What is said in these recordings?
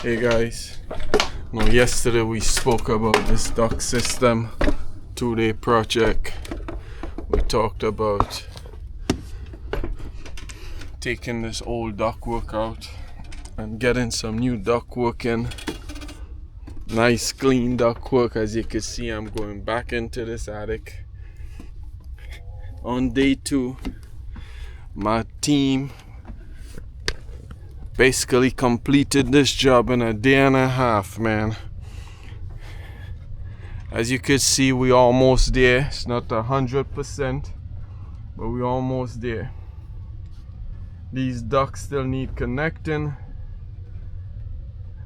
Hey guys, now yesterday we spoke about this duct system 2-day project. We talked about taking this old ductwork out and getting some new ductwork in. Nice clean ductwork. As you can see, I'm going back into this attic. On day 2, my team basically completed this job in a day and a half, man. As you can see, we almost there. It's not 100%, but we're almost there. These ducts still need connecting.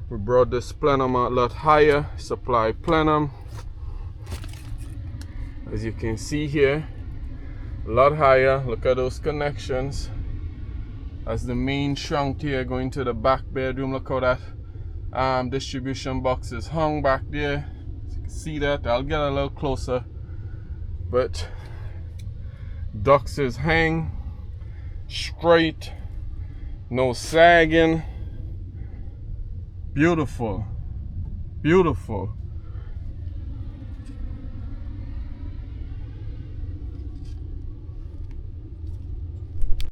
We brought this plenum a lot higher, supply plenum. As you can see here, a lot higher. Look at those connections. As the main shunt here going to the back bedroom. Look how that distribution box is hung back there. As you can see that. I'll get a little closer. But ducts is hang straight, no sagging. Beautiful, beautiful.